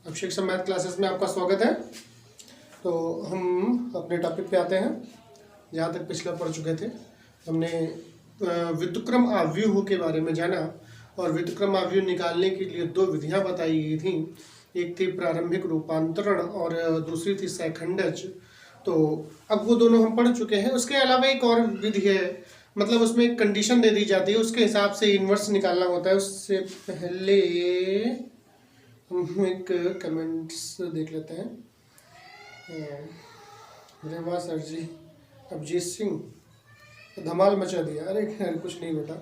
अभिषेक sir math classes में आपका स्वागत है। तो हम अपने टॉपिक पे आते हैं। जहाँ तक पिछला पढ़ चुके थे हमने व्युत्क्रम आव्यूह के बारे में जाना और व्युत्क्रम आव्यूह निकालने के लिए दो विधियां बताई गई थी। एक थी प्रारंभिक रूपांतरण और दूसरी थी सैखंडज। तो अब वो दोनों हम पढ़ चुके हैं। उसके अलावा एक और विधि है, मतलब उसमें एक कंडीशन दे दी जाती है, उसके हिसाब से इन्वर्स निकालना होता है। उससे पहले हम एक कमेंट्स देख लेते हैं। अरे वाह सर जी, अभिजीत सिंह धमाल मचा दिया। अरे खैर कुछ नहीं बेटा,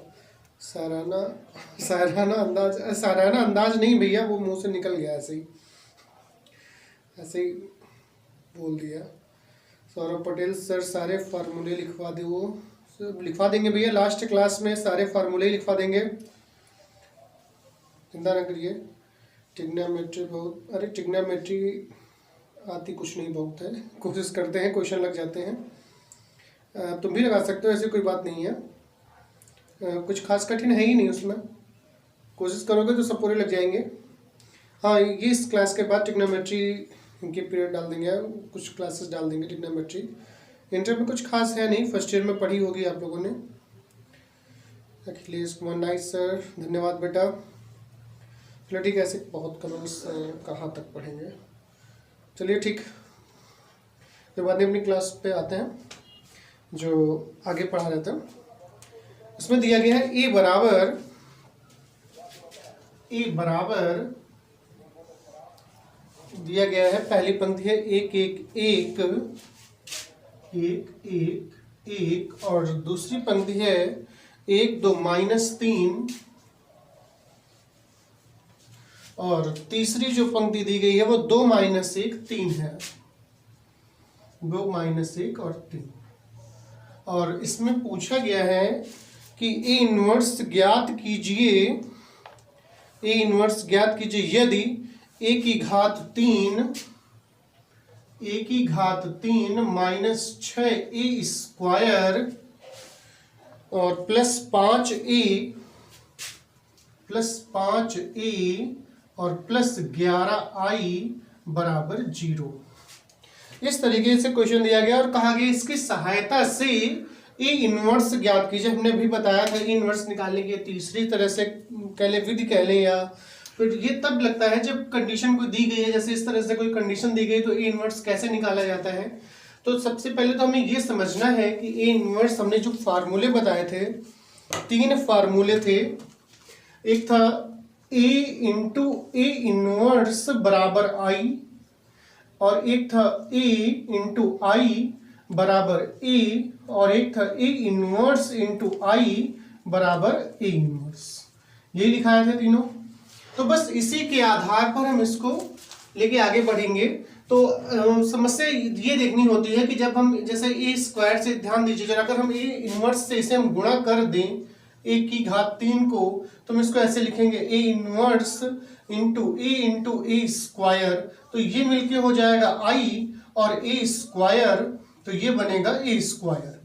साराना अंदाज नहीं भैया, वो मुंह से निकल गया ऐसे ही बोल दिया। सौरभ पटेल सर सारे फार्मूले लिखवा दे, वो सब लिखवा देंगे भैया, लास्ट क्लास में सारे फार्मूले लिखवा देंगे, चिंता न करिए। ट्रिग्नोमेट्री बहुत, अरे ट्रिग्नोमेट्री आती कुछ नहीं बहुत है, कोशिश करते हैं, क्वेश्चन लग जाते हैं। तुम भी लगा सकते हो, ऐसी कोई बात नहीं है, कुछ खास कठिन है ही नहीं उसमें, कोशिश करोगे तो सब पूरे लग जाएंगे। हाँ, ये इस क्लास के बाद ट्रिग्नोमेट्री इनके पीरियड डाल देंगे, कुछ क्लासेस डाल देंगे ट्रिग्नोमेट्री। इंटर में कुछ खास है नहीं, फर्स्ट ईयर में पढ़ी होगी आप लोगों ने। अखिलेश कुमार नाइस सर, धन्यवाद बेटा। चलो ठीक है, ऐसे बहुत कमेंट्स कहाँ तक पढ़ेंगे। चलिए ठीक, तो बाद में अपनी क्लास पे आते हैं जो आगे पढ़ा रहे थे। इसमें दिया गया है ए बराबर दिया गया है, पहली पंक्ति है 1 1 1 1 1 1 और दूसरी पंक्ति है 1 2 -3 और तीसरी जो पंक्ति दी गई है वो 2 -1 3 है, 2 -1 और 3। और इसमें पूछा गया है कि ए इनवर्स ज्ञात कीजिए, यदि a की घात 3 -6a स्क्वायर और प्लस 5a और प्लस 11i बराबर 0। इस तरीके से क्वेश्चन दिया गया और कहा गया इसकी सहायता से ए इनवर्स ज्ञात कीजिए। हमने भी बताया था ए इनवर्स निकालने की तीसरी तरह से कह ले, विधि कह ले, या फिर ये तब लगता है जब कंडीशन कोई दी गई है, जैसे इस तरह से कोई कंडीशन दी गई तो ए इनवर्स कैसे निकाला जाता है। तो सबसे पहले तो हमें ये समझना है कि ए इनवर्स, हमने जो फार्मूले बताए थे, 3 फार्मूले थे। एक था ए इंटू ए इनवर्स बराबर आई, और एक था ए इंटू आई बराबर ए, और एक था ए इनवर्स इंटू आई बराबर ए इनवर्स। ये लिखाया था तीनों। तो बस इसी के आधार पर हम इसको लेके आगे बढ़ेंगे। तो समस्या ये देखनी होती है कि जब हम, जैसे ए स्क्वायर से ध्यान दीजिएगा, अगर हम ए इनवर्स से इसे हम गुणा कर दें ए की घात 3 को, तो हम इसको ऐसे लिखेंगे A inverse into A square, तो ये मिलके हो जाएगा आई, और ए स्क्वायर तो ये बनेगा ए स्क्वायर।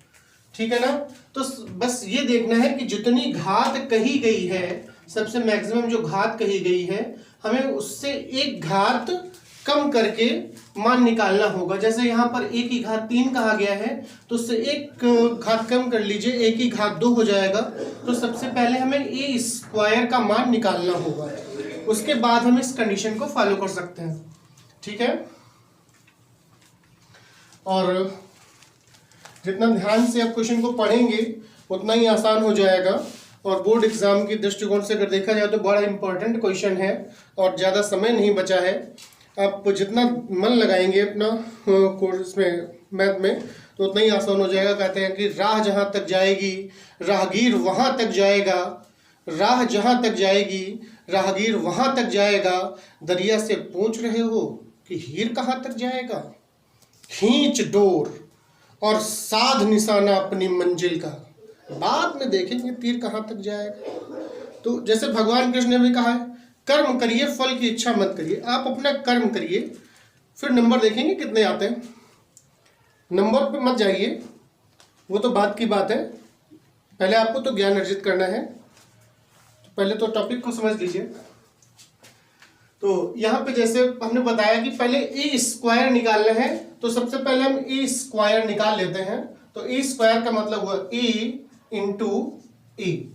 ठीक है ना। तो बस ये देखना है कि जितनी घात कही गई है, सबसे मैक्सिमम जो घात कही गई है, हमें उससे एक घात कम करके मान निकालना होगा। जैसे यहाँ पर ए की घात 3 कहा गया है, तो उससे एक घात कम कर लीजिए, ए की घात 2 हो जाएगा। तो सबसे पहले हमें ए स्क्वायर का मान निकालना होगा, उसके बाद हम इस कंडीशन को फॉलो कर सकते हैं। ठीक है, और जितना ध्यान से आप क्वेश्चन को पढ़ेंगे उतना ही आसान हो जाएगा। और बोर्ड एग्जाम के दृष्टिकोण से अगर देखा जाए तो बड़ा इंपॉर्टेंट क्वेश्चन है और ज़्यादा समय नहीं बचा है। आप जितना मन लगाएंगे अपना कोर्स में, मैथ में, तो उतना ही आसान हो जाएगा। कहते हैं कि राह जहाँ तक जाएगी राहगीर वहाँ तक जाएगा, राह जहाँ तक जाएगी राहगीर वहाँ तक जाएगा, दरिया से पूछ रहे हो कि हीर कहाँ तक जाएगा, खींच डोर और साध निशाना अपनी मंजिल का, बाद में देखेंगे तीर कहाँ तक जाएगा। तो जैसे भगवान कृष्ण ने भी कहा है, कर्म करिए फल की इच्छा मत करिए। आप अपना कर्म करिए, फिर नंबर देखेंगे कितने आते हैं, नंबर पे मत जाइए, वो तो बात की बात है। पहले आपको तो ज्ञान अर्जित करना है। तो पहले तो टॉपिक को समझ लीजिए। तो यहाँ पे जैसे हमने बताया कि पहले ए स्क्वायर निकालना है, तो सबसे पहले हम ए स्क्वायर निकाल लेते हैं। तो ए स्क्वायर का मतलब हुआ ए इंटू ए,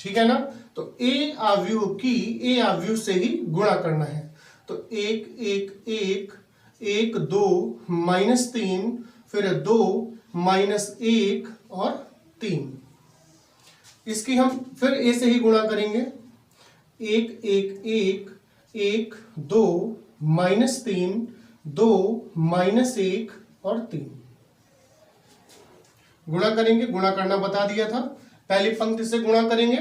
ठीक है ना। तो ए आव्यूह से ही गुणा करना है। तो 1 1 1 1 2 -3, फिर 2 -1 और 3। इसकी हम फिर ए से ही गुणा करेंगे। 1 1 1 1 2 -3 2 -1 और 3 गुणा करेंगे। गुणा करना बता दिया था। पहली पंक्ति से गुणा करेंगे,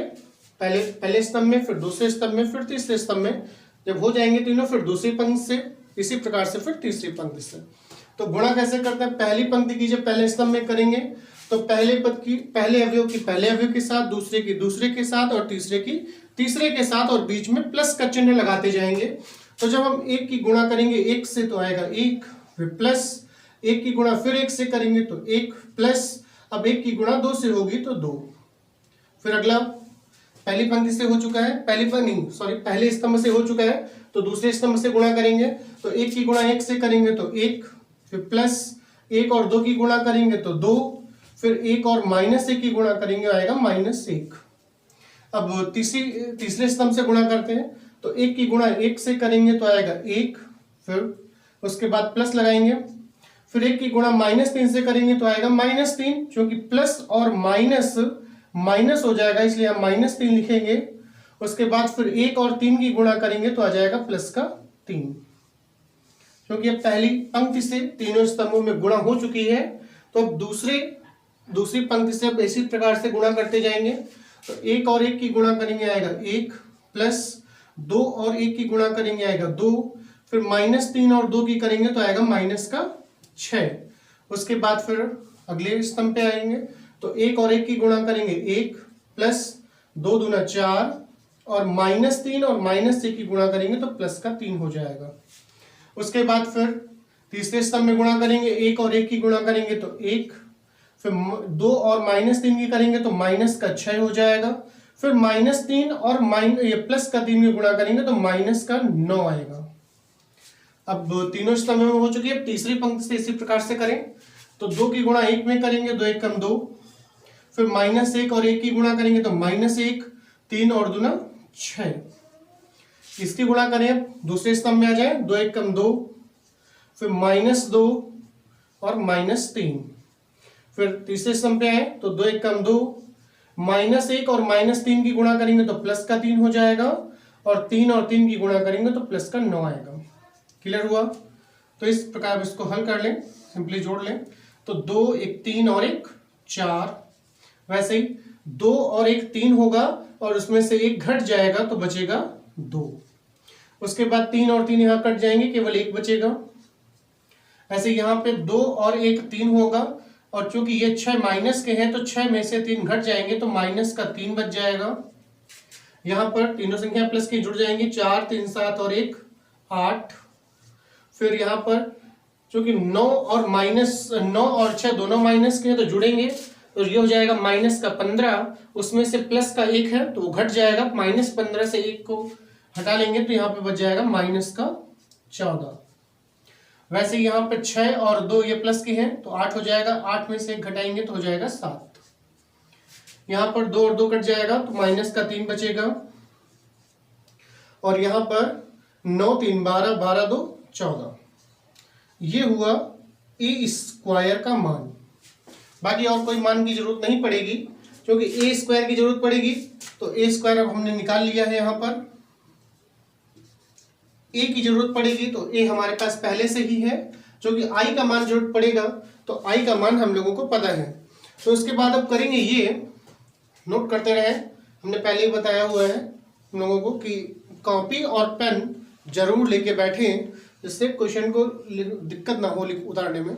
पहले स्तंभ में, फिर दूसरे स्तंभ में, फिर तीसरे स्तंभ में। जब हो जाएंगे तीनों, फिर दूसरी पंक्ति से, इसी प्रकार से फिर तीसरी पंक्ति से। तो गुणा कैसे करते हैं? पहली पंक्ति की जब पहले स्तंभ में करेंगे तो पहले पद की पहले अवयव की पहले अवयव के साथ, दूसरे की दूसरे के साथ और तीसरे की तीसरे के साथ, और बीच में प्लस का चिन्ह लगाते जाएंगे। तो जब हम 1 की गुणा करेंगे 1 से तो आएगा 1, फिर प्लस 1 की गुणा फिर 1 से करेंगे तो 1 प्लस, अब 1 की गुणा 2 से होगी तो 2। फिर अगला पहली पंक्ति से हो चुका है, पहले स्तंभ से हो चुका है, तो दूसरे स्तंभ से गुणा करेंगे। तो 1 की गुणा 1 से करेंगे तो 1, फिर प्लस 1 और 2 की गुणा करेंगे तो 2, फिर 1 और -1 की गुणा करेंगे आएगा -1। अब तीसरे स्तंभ से गुणा करते हैं। तो 1 की गुणा 1 से करेंगे तो आएगा 1, फिर उसके बाद प्लस लगाएंगे। फिर 1 की गुणा -3 से करेंगे तो आएगा -3, क्योंकि प्लस और माइनस माइनस हो जाएगा, इसलिए हम -3 लिखेंगे। उसके बाद फिर 1 और 3 की गुणा करेंगे तो आ जाएगा प्लस का 3, क्योंकि अब पहली पंक्ति से तीनों स्तंभों में गुणा हो चुकी है। तो अब दूसरी पंक्ति से अब इसी प्रकार से गुणा करते जाएंगे। तो 1 और 1 की गुणा करेंगे आएगा 1, प्लस 2 और 1 की गुणा करेंगे आएगा 2, फिर -3 और 2 की करेंगे तो आएगा -6। उसके बाद फिर अगले स्तंभ पे आएंगे। तो 1 और 1 की गुणा करेंगे 1, प्लस 2 दूना 4, और -3 और -1 की गुणा करेंगे तो प्लस का 3 हो जाएगा। उसके बाद फिर तीसरे स्तंभ में गुणा करेंगे, 1 और 1 की गुणा करेंगे तो 1, फिर 2 और -3 की करेंगे तो -6 हो जाएगा। फिर -3 और प्लस का 3 की गुणा करेंगे तो -9 आएगा। अब तीनों स्तंभ में हो चुकी है। तीसरी पंक्ति से इसी प्रकार से करें तो 2 की गुणा 1 में करेंगे, 2 1 2, फिर -1 और 1 की गुणा करेंगे तो -1, 3 और 2 6। इसकी गुणा करें, दूसरे स्तंभ में आ जाए, 2 1 2, फिर -2 और -3। फिर तीसरे स्तंभ पे आए तो 2 1 2, -1 और -3 की गुणा करेंगे तो प्लस का 3 हो जाएगा, और 3 की गुणा करेंगे तो प्लस का 9 आएगा। क्लियर हुआ? तो इस प्रकार इसको हल कर लें, सिंपली जोड़ लें। तो 2 1 3 और 1 4, वैसे ही 2 और 1 3 होगा, और उसमें से 1 घट जाएगा तो बचेगा 2। उसके बाद 3 और 3 यहाँ कट जाएंगे, केवल 1 बचेगा। ऐसे यहाँ पे 2 और 1 3 होगा, और चूंकि ये 6 माइनस के हैं तो 6 में से 3 घट जाएंगे तो -3 बच जाएगा। यहाँ पर तीनों संख्या प्लस की जुड़ जाएंगी, 4 3 7 और 1 8। फिर यहाँ पर चूंकि 9 और 6 दोनों माइनस के हैं तो जुड़ेंगे, तो ये हो जाएगा -15, उसमें से प्लस का 1 है तो वो घट जाएगा, -15 से 1 को हटा लेंगे तो यहाँ पे बच जाएगा -14। वैसे यहाँ पे 6 और 2 ये प्लस के हैं तो 8 हो जाएगा, 8 में से 1 घटाएंगे तो हो जाएगा 7। यहाँ पर 2 और 2 कट जाएगा तो -3 बचेगा, और यहाँ पर 9 3 12 12 2 14। ये हुआ ए स्क्वायर का मान। बाकी और कोई मान की जरूरत नहीं पड़ेगी, क्योंकि ए स्क्वायर की जरूरत पड़ेगी। तो ए स्क्वायर अब हमने निकाल लिया है। यहाँ पर ए की जरूरत पड़ेगी तो ए हमारे पास पहले से ही है, जो कि आई का मान जरूरत पड़ेगा, तो आई का मान हम लोगों को पता है। तो उसके बाद अब करेंगे, ये नोट करते रहे, हमने पहले ही बताया हुआ है हम लोगों को कि कॉपी और पेन जरूर लेके बैठें, जिससे क्वेश्चन को दिक्कत ना हो उतारने में।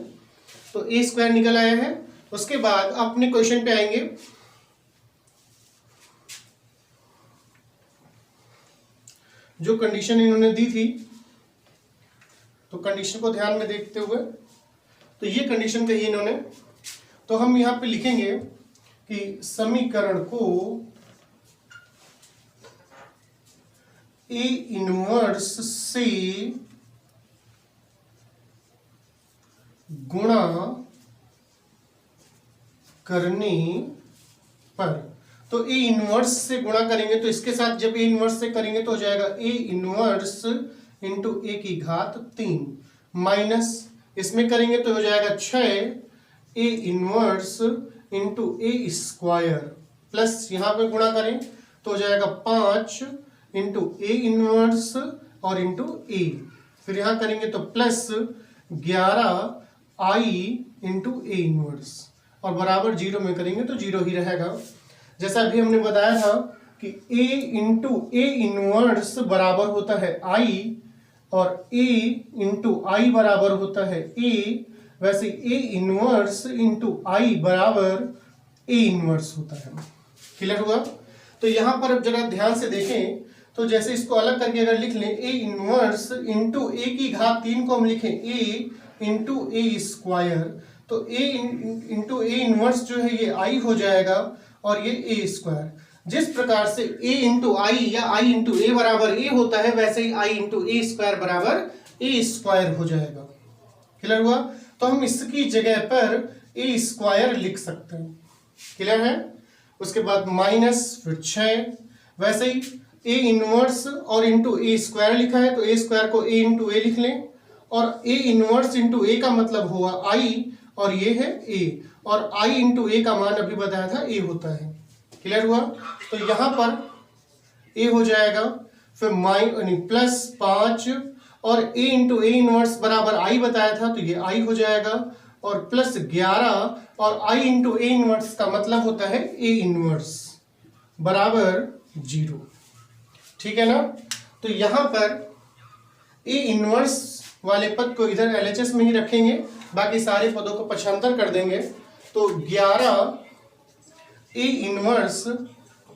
तो ए स्क्वायर निकल आया है। उसके बाद अपने क्वेश्चन पे आएंगे। जो कंडीशन इन्होंने दी थी, तो कंडीशन को ध्यान में देखते हुए, तो ये कंडीशन कही इन्होंने, तो हम यहाँ पे लिखेंगे कि समीकरण को ए इनवर्स से गुणा करने पर, तो ए इनवर्स से गुणा करेंगे तो इसके साथ जब ए इनवर्स से करेंगे तो हो जाएगा ए इनवर्स इंटू ए की घात 3 माइनस इसमें करेंगे तो हो जाएगा 6 A inverse into A square plus यहाँ पे गुणा करें तो हो जाएगा 5 इंटू ए इनवर्स और इंटू ए, फिर यहाँ करेंगे तो plus 11 I into A inverse और बराबर 0 में करेंगे तो 0 ही रहेगा। जैसा अभी हमने बताया था कि a इंटू ए इनवर्स बराबर होता है i और a इंटू आई बराबर होता है a, वैसे a इनवर्स इंटू आई बराबर a इनवर्स होता है। क्लियर हुआ? तो यहाँ पर अब जरा ध्यान से देखें तो जैसे इसको अलग करके अगर लिख लें a इनवर्स इंटू ए की घात 3 को हम लिखें a इंटू ए स्क्वायर, तो a इंटू ए इनवर्स जो है ये i हो जाएगा और ये ए स्क्वायर। जिस प्रकार से a इंटू आई या i इंटू ए बराबर a होता है वैसे ही i इंटू ए स्क्वायर बराबर ए स्क्वायर हो जाएगा। क्लियर हुआ? तो हम इसकी जगह पर ए स्क्वायर लिख सकते हैं। क्लियर है? उसके बाद माइनस फिर 6, वैसे ही ए इनवर्स और इंटू ए स्क्वायर लिखा है तो ए स्क्वायर को ए इंटू ए लिख लें और ए इनवर्स इंटू ए का मतलब हुआ i और ये है a और i इंटू ए का मान अभी बताया था a होता है। क्लियर हुआ? तो यहाँ पर a हो जाएगा फिर प्लस 5 और a इंटू ए इनवर्स बराबर i बताया था तो ये i हो जाएगा और प्लस 11 और i इंटू ए इनवर्स का मतलब होता है a इनवर्स बराबर 0। ठीक है ना? तो यहाँ पर a इनवर्स वाले पद को इधर LHS में ही रखेंगे, बाकी सारे पदों को पक्षांतर कर देंगे तो 11 ए इनवर्स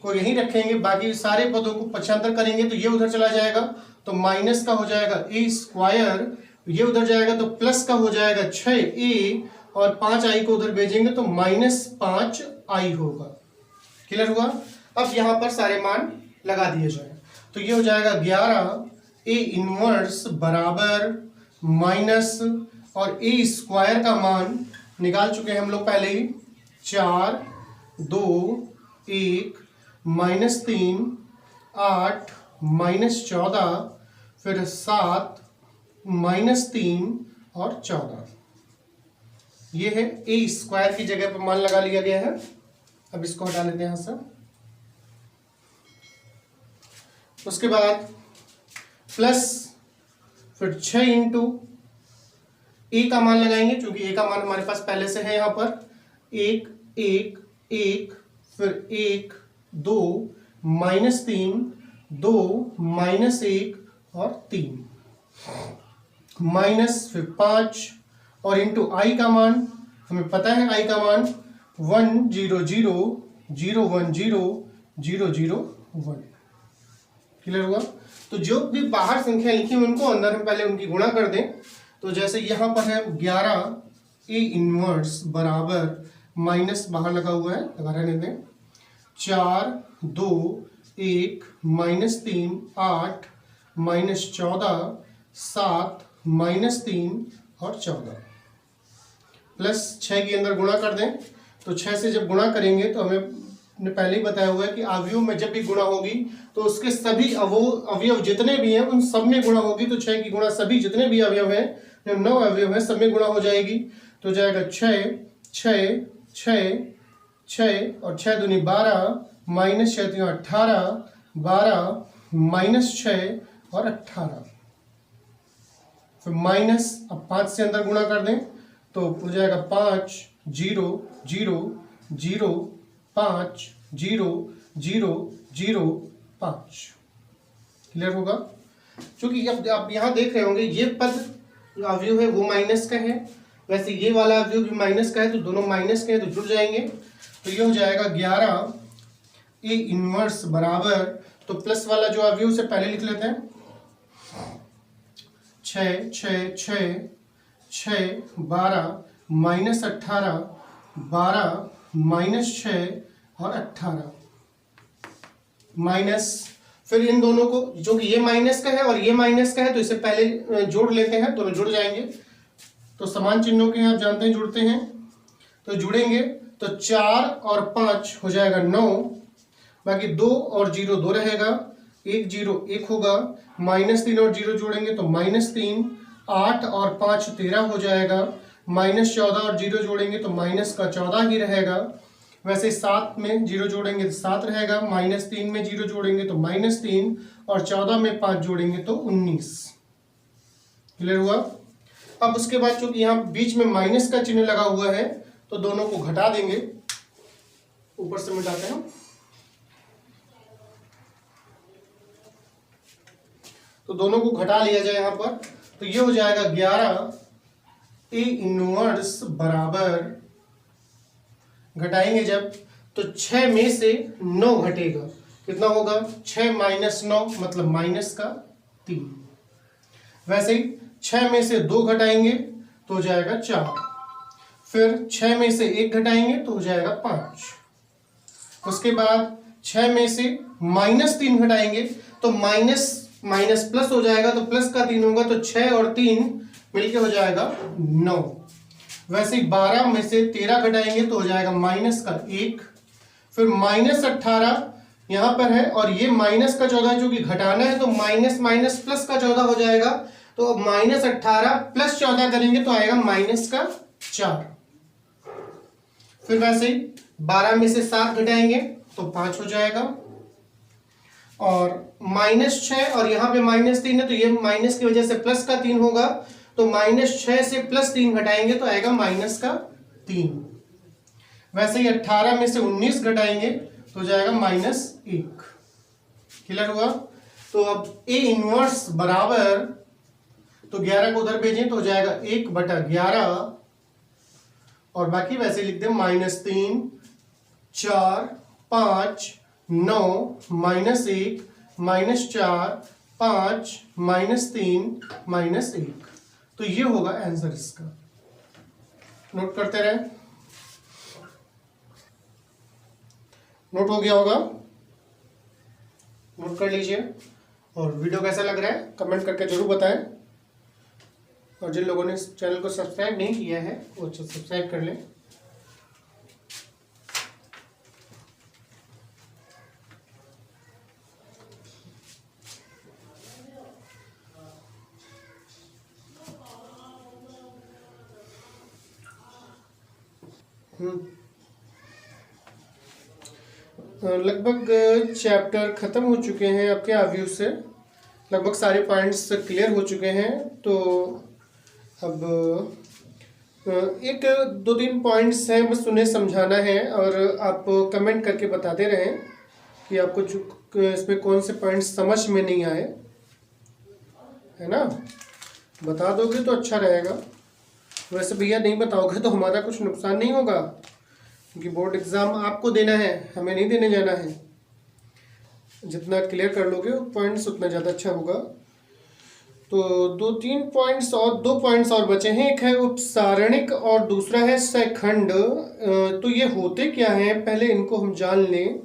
को यहीं रखेंगे, बाकी सारे पदों को पक्षांतर करेंगे तो ये उधर चला जाएगा तो माइनस का हो जाएगा ए स्क्वायर, ये उधर जाएगा तो प्लस का हो जाएगा 6a और 5i को उधर भेजेंगे तो -5i होगा। क्लियर हुआ? अब यहाँ पर सारे मान लगा दिए जाए तो ये हो जाएगा 11 ए इनवर्स बराबर माइनस और ए स्क्वायर का मान निकाल चुके हैं हम लोग पहले ही 4 2 1 -3 8 -14 फिर 7 -3 और 14, ये है ए स्क्वायर की जगह पर मान लगा लिया गया है। अब इसको हटा लेते हैं यहाँ से। उसके बाद प्लस फिर 6 इंटू ए का मान लगाएंगे क्योंकि ए का मान हमारे पास पहले से है यहाँ पर 1 1 1 फिर 1 2 -3 2 -1 और 3 माइनस फिर 5 और इंटू आई का मान हमें पता है आई का मान 1 0 0 0 1 0 0 0 1। क्लियर हुआ? तो जो भी बाहर संख्या लिखी हुई उनको अंदर हम पहले उनकी गुणा कर दें तो जैसे यहाँ पर है 11 ए इनवर्स बराबर माइनस बाहर लगा हुआ है लगा रहने दें 4 2 1 -3 8 -14 7 -3 और 14 प्लस 6 के अंदर गुणा कर दें तो 6 से जब गुणा करेंगे तो हमें ने पहले ही बताया हुआ है कि अवयव में जब भी गुणा होगी तो उसके सभी अवयव जितने भी हैं उन सब में गुणा होगी तो 6 की गुणा सभी जितने भी अवयव हैं जो 9 अवयव हैं सब में गुणा हो जाएगी तो जाएगा 6 6 6 6 और 6 दूनी 12 माइनस 6 18 12 -6 और 18 फिर माइनस अब 5 से अंदर गुणा कर दें तो हो जाएगा 5 0 0 0 5 0 0 0 5। क्लियर होगा? क्योंकि अब यहाँ देख रहे होंगे ये पद अवयव है वो माइनस का है, वैसे ये वाला अवयव भी माइनस का है तो दोनों माइनस के हैं तो जुड़ जाएंगे तो ये हो जाएगा 11 ए इनवर्स बराबर तो प्लस वाला जो अवयव से पहले लिख लेते हैं 6 6 6 6 12 -18 12 -6 और 18 माइनस फिर इन दोनों को, जो कि ये माइनस का है और ये माइनस का है, तो इसे पहले जोड़ लेते हैं, दोनों जुड़ जाएंगे। तो समान चिन्हों के आप जानते हैं जुड़ते हैं, तो जुड़ेंगे तो 4 और 5 हो जाएगा 9, बाकी 2 और 0 2 रहेगा, 1 0 1 होगा, -3 और 0 जोड़ेंगे तो -3, 8 और 5 13 हो जाएगा, -14 और 0 जोड़ेंगे तो -14 ही रहेगा। वैसे 7 में 0 जोड़ेंगे तो 7 रहेगा, -3 में 0 जोड़ेंगे तो -3 और 14 में 5 जोड़ेंगे तो 19। क्लियर हुआ? अब उसके बाद चूंकि यहाँ बीच में माइनस का चिन्ह लगा हुआ है तो दोनों को घटा देंगे, ऊपर से मिटाते हैं। तो दोनों को घटा लिया जाए यहाँ पर, तो ये हो जाएगा 11 A इनवर्स बराबर, घटाएंगे जब तो 6 में से 9 घटेगा, कितना होगा 6 - 9 मतलब -3। वैसे ही 6 में से 2 घटाएंगे तो हो जाएगा 4, फिर 6 में से 1 घटाएंगे तो हो जाएगा 5। उसके बाद 6 में से -3 घटाएंगे तो माइनस माइनस प्लस हो जाएगा, तो प्लस का 3 होगा, तो 6 और 3 मिलके हो जाएगा 9। वैसे ही 12 में से 13 घटाएंगे तो हो जाएगा -1, फिर -18 यहां पर है और ये -14 जो कि घटाना है, तो माइनस माइनस प्लस का 14 हो जाएगा, तो -18 + 14 करेंगे तो आएगा -4। फिर वैसे ही 12 में से 7 घटाएंगे तो 5 हो जाएगा, और -6 और यहाँ पे -3 है, तो ये माइनस की वजह से प्लस का 3 होगा, तो -6 से +3 घटाएंगे तो आएगा -3। वैसे ही 18 में से 19 घटाएंगे तो हो जाएगा -1। क्लियर हुआ? तो अब A इनवर्स बराबर, तो 11 को उधर भेजें तो हो जाएगा 1/11, और बाकी वैसे लिख दें -3 4 5 9 -1 -4 5 -3 -1। तो ये होगा आंसर इसका। नोट करते रहे, नोट हो गया होगा, नोट कर लीजिए। और वीडियो कैसा लग रहा है कमेंट करके जरूर बताएं, और जिन लोगों ने इस चैनल को सब्सक्राइब नहीं किया है वो सब्सक्राइब कर लें। लगभग चैप्टर खत्म हो चुके हैं आपके अव्यू से, लगभग सारे पॉइंट्स क्लियर हो चुके हैं। तो अब 1-2-3 पॉइंट्स हैं, बस उन्हें समझाना है, और आप कमेंट करके बताते रहें कि आपको इसमें कौन से पॉइंट्स समझ में नहीं आए, है ना। बता दोगे तो अच्छा रहेगा, वैसे भैया नहीं बताओगे तो हमारा कुछ नुकसान नहीं होगा, क्योंकि बोर्ड एग्ज़ाम आपको देना है, हमें नहीं देने जाना है। जितना क्लियर कर लोगे पॉइंट्स उतना ज़्यादा अच्छा होगा। तो 2-3 पॉइंट्स और 2 पॉइंट्स और बचे हैं, एक है उपसारणिक और दूसरा है सैखंड। तो ये होते क्या हैं पहले इनको हम जान लें,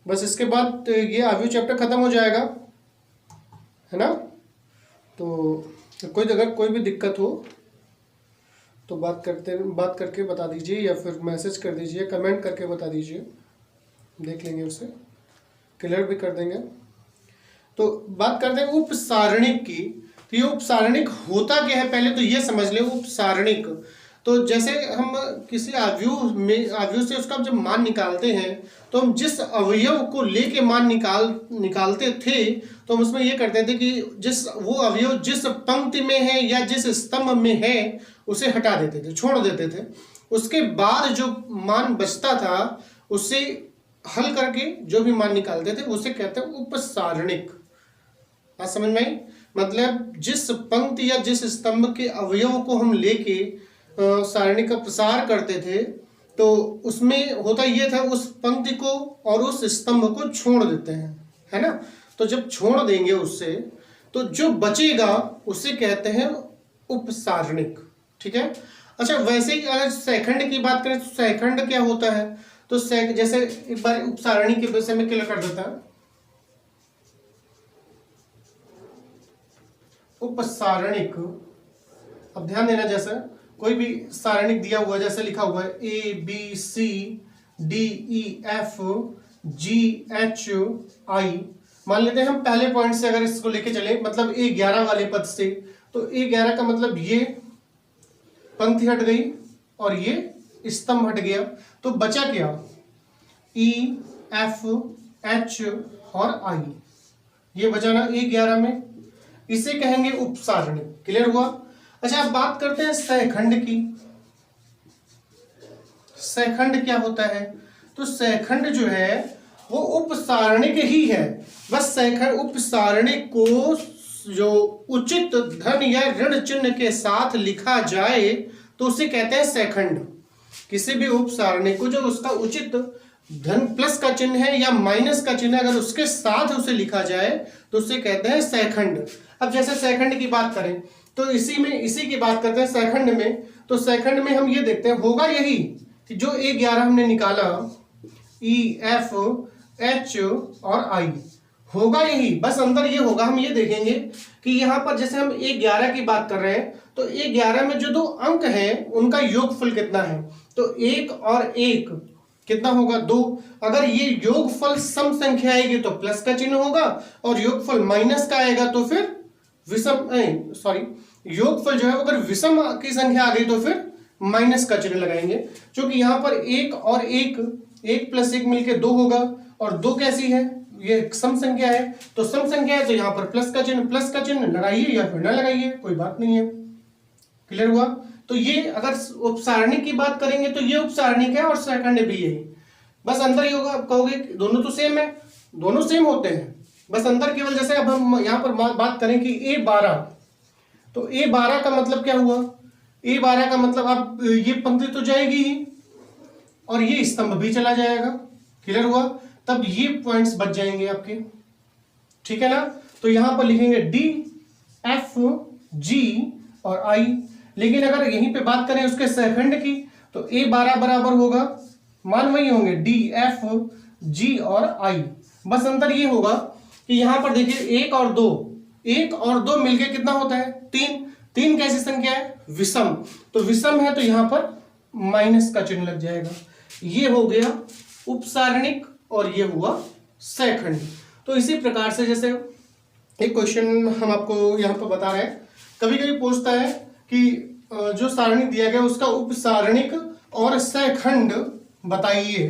बस इसके बाद ये अव्यू चैप्टर ख़त्म हो जाएगा, है ना। तो अगर कोई भी दिक्कत हो तो बात करके बता दीजिए, या फिर मैसेज कर दीजिए, कमेंट करके बता दीजिए, देख लेंगे उसे, क्लियर भी कर देंगे। तो बात करते हैं उपसारणिक की। तो ये उपसारणिक होता क्या है पहले तो ये समझ ले। उपसारणिक तो जैसे हम किसी अवयव से उसका जब मान निकालते हैं, तो हम जिस अवयव को लेके मान निकालते थे, तो हम उसमें ये करते थे कि वो अवयव जिस पंक्ति में है या जिस स्तंभ में है उसे हटा देते थे, छोड़ देते थे। उसके बाद जो मान बचता था उसे हल करके जो भी मान निकालते थे उसे कहते हैं उपसारणिक। बात समझ में आई? मतलब जिस पंक्ति या जिस स्तंभ के अवयव को हम लेके सारणी का प्रसार करते थे, तो उसमें होता ये था उस पंक्ति को और उस स्तंभ को छोड़ देते हैं, है ना। तो जब छोड़ देंगे उससे, तो जो बचेगा उसे कहते हैं उपसारणिक। ठीक है। अच्छा, वैसे ही अगर सैखंड की बात करें तो सैखंड क्या होता है, तो जैसे एक बार उपसारणी के विषय में क्लियर कर देता है। उपसारणिक, अब ध्यान देना, जैसे कोई भी सारणिक दिया हुआ है, जैसे लिखा हुआ है ABCDEF GHI, मान लेते हैं हम पहले पॉइंट से अगर इसको लेके चले, मतलब A11 वाले पद से, तो A11 का मतलब ये पंक्ति हट गई और ये स्तंभ हट गया, तो बचा क्या, E F H और I, ये बचा ना A11 में, इसे कहेंगे उपसारणिक। क्लियर हुआ। अच्छा, अब बात करते हैं सहखंड की। सहखंड क्या होता है, तो सहखंड जो है वो उपसारणिक ही है, बस सहखंड उपसारणिक को जो उचित धन या ऋण चिन्ह के साथ लिखा जाए तो उसे कहते हैं सहखंड। किसी भी उपसारणिक को जो उसका उचित धन प्लस का चिन्ह है या माइनस का चिन्ह है, अगर उसके साथ उसे लिखा जाए तो उसे कहते हैं सहखंड। अब जैसे सहखंड की बात करें तो इसी की बात करते हैं सहखंड में। तो सहखंड में हम ये देखते हैं, होगा यही कि जो A11 हमने निकाला, E F H और I, होगा यही, बस अंतर ये होगा, हम ये देखेंगे कि यहाँ पर जैसे हम A11 की बात कर रहे हैं तो A11 में जो दो अंक हैं उनका योगफल कितना है, तो 1 और 1 कितना होगा, 2। अगर ये योगफल सम संख्या आएगी तो प्लस का चिन्ह होगा, और योगफल माइनस का आएगा तो फिर योगफल जो है अगर विषम की संख्या आ गई तो फिर माइनस का चिन्ह लगाएंगे। क्योंकि यहाँ पर 1 और 1 प्लस 1 मिलके 2 होगा, और 2 कैसी है, ये सम संख्या है, तो सम संख्या है तो यहाँ पर प्लस का चिन्ह लगाइए या फिर ना लगाइए, कोई बात नहीं है। क्लियर हुआ। तो ये अगर उपसारणिक की बात करेंगे तो ये उपसारणिक है और सहखंड भी यही, बस अंतर ये होगा, आप कहोगे दोनों तो सेम है, दोनों सेम होते हैं, बस अंतर केवल, जैसे अब हम यहाँ पर बात करें कि A12, तो A12 का मतलब क्या हुआ, A12 का मतलब अब ये पंक्ति तो जाएगी ही और ये स्तंभ भी चला जाएगा। क्लियर हुआ। तब ये पॉइंट्स बच जाएंगे आपके, ठीक है ना। तो यहां पर लिखेंगे D F G और I। लेकिन अगर यहीं पे बात करें उसके सहखंड की तो A12 बराबर होगा, मान वही होंगे D F G और I, बस अंतर ये होगा कि यहां पर देखिए 1 और 2 मिलके कितना होता है, 3 कैसी संख्या है, विषम, तो विषम है तो यहां पर माइनस का चिन्ह लग जाएगा। ये हो गया उपसारणिक और ये हुआ सहखंड। तो इसी प्रकार से जैसे एक क्वेश्चन हम आपको यहां पर बता रहे हैं, कभी कभी पूछता है कि जो सारणी दिया गया उसका उपसारणिक और सहखंड बताइए।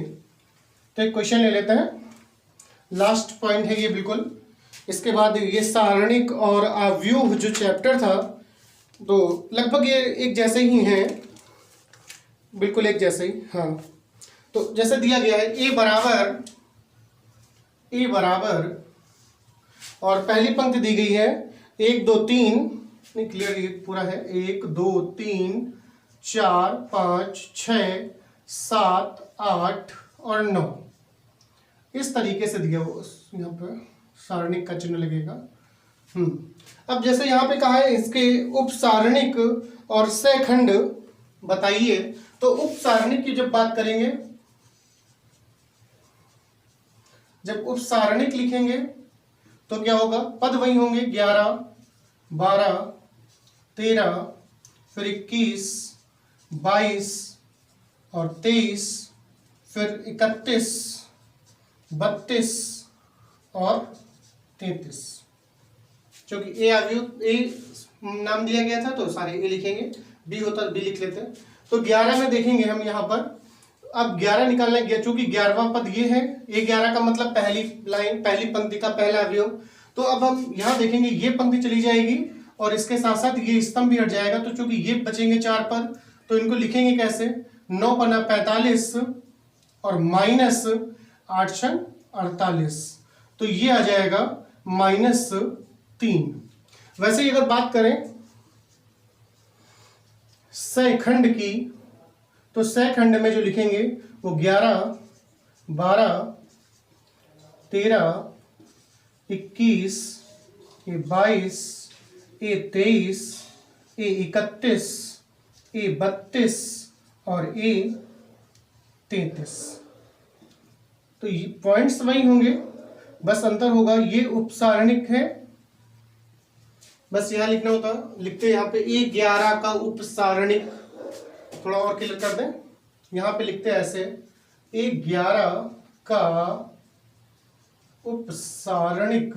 तो एक क्वेश्चन ले लेते हैं, लास्ट पॉइंट है ये बिल्कुल, इसके बाद ये सारणिक और अवयव जो चैप्टर था तो लगभग ये एक जैसे ही हैं, बिल्कुल एक जैसे ही। हाँ, तो जैसे दिया गया है ए बराबर और पहली पंक्ति दी गई है 1 2 3, नहीं क्लियर ये पूरा है, 1 2 3 4 5 6 7 8 और 9, इस तरीके से दिया हुआ, यहाँ पर सारणिक का चिन्ह लगेगा। अब जैसे यहाँ पे कहा है इसके उपसारणिक और सहखंड बताइए, तो उपसारणिक की जब बात करेंगे, जब उपसारणिक लिखेंगे तो क्या होगा, पद वही होंगे 11 12 13 फिर 21 22 और 23 फिर 31 32 और 33। क्योंकि ए नाम दिया गया था तो सारे ए लिखेंगे, बी होता बी लिख लेते हैं। तो 11 में देखेंगे हम यहाँ पर, अब 11 निकालना है, चूंकि 11वां पद ये है, A11 का मतलब पहली लाइन, पहली पंक्ति का पहला अवयव। तो अब हम यहाँ देखेंगे ये पंक्ति चली जाएगी और इसके साथ साथ ये स्तंभ भी हट जाएगा, तो चूंकि ये बचेंगे 4 पद, तो इनको लिखेंगे कैसे, 9 पन्ना 45 और माइनस 8 छन 48, तो ये आ जाएगा -3। वैसे ही अगर बात करें सहखंड की, तो सहखंड में जो लिखेंगे वो 11 12 13 21 22 23 31 32 और 33। तो ये पॉइंट्स वही होंगे, बस अंतर होगा, ये उपसारणिक है, बस यहाँ लिखना होता, लिखते यहाँ पे A11 का उपसारणिक, थोड़ा और क्लियर कर दें, यहाँ पे लिखते हैं ऐसे A11 का उपसारणिक,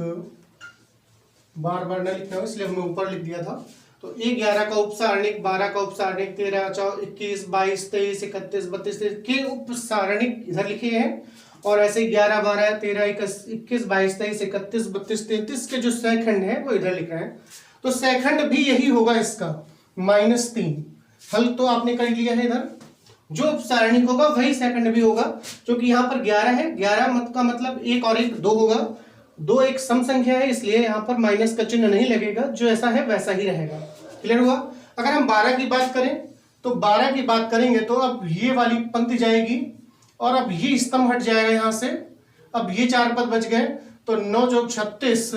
बार बार न लिखना हो इसलिए हमने ऊपर लिख दिया था। तो A11 का उपसारणिक, 12 का उपसारणिक, 13, 14, 21, 22, 23, 31, 32 के उपसारणिक इधर लिखे हैं, और ऐसे 11, 12, 13, 21, 22, 23, 31, 32, 33 के जो सेकंड है वो इधर लिख रहे हैं। तो सेकंड भी यही होगा इसका, -3। हल तो आपने कर लिया है, इधर जो उपसारणिक होगा वही सेकंड भी होगा, क्योंकि यहाँ पर 11 है, 11 मत का मतलब 1 और 1 2 होगा, 2 एक सम संख्या है, इसलिए यहाँ पर माइनस का चिन्ह नहीं लगेगा, जो ऐसा है वैसा ही रहेगा। क्लियर हुआ। अगर हम 12 की बात करें तो 12 की बात करेंगे तो अब ये वाली पंक्ति जाएगी और अब ये स्तंभ हट जाएगा यहाँ से, अब ये 4 पद बच गए, तो 9 + 36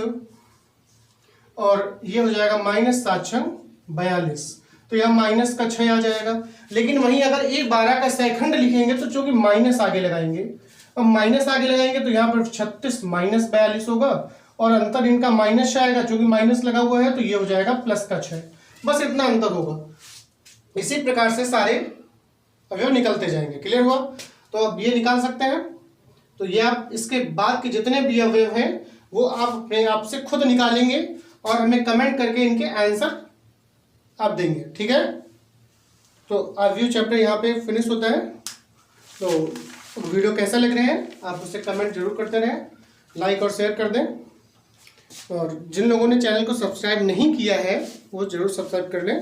और ये हो जाएगा -7 42, तो यहाँ माइनस का 6 आ जाएगा। लेकिन वहीं अगर A12 का सेकंड लिखेंगे तो चूंकि माइनस आगे लगाएंगे, अब माइनस आगे लगाएंगे तो यहाँ पर 36 - 42 होगा, और अंतर इनका माइनस आएगा, चूंकि माइनस लगा हुआ है तो ये हो जाएगा +6। बस इतना अंतर होगा। इसी प्रकार से सारे अवयव निकलते जाएंगे। क्लियर हुआ। तो अब ये निकाल सकते हैं। तो ये आप इसके बाद के जितने भी अवयव हैं वो आप अपने आप से खुद निकालेंगे और हमें कमेंट करके इनके आंसर आप देंगे। ठीक है। तो अवयव चैप्टर यहाँ पे फिनिश होता है। तो वीडियो कैसा लग रहे हैं आप उससे कमेंट जरूर करते रहें, लाइक और शेयर कर दें, और जिन लोगों ने चैनल को सब्सक्राइब नहीं किया है वो जरूर सब्सक्राइब कर लें।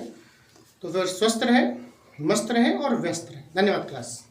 तो फिर स्वस्थ रहें, मस्त रहें और व्यस्त रहें। धन्यवाद क्लास।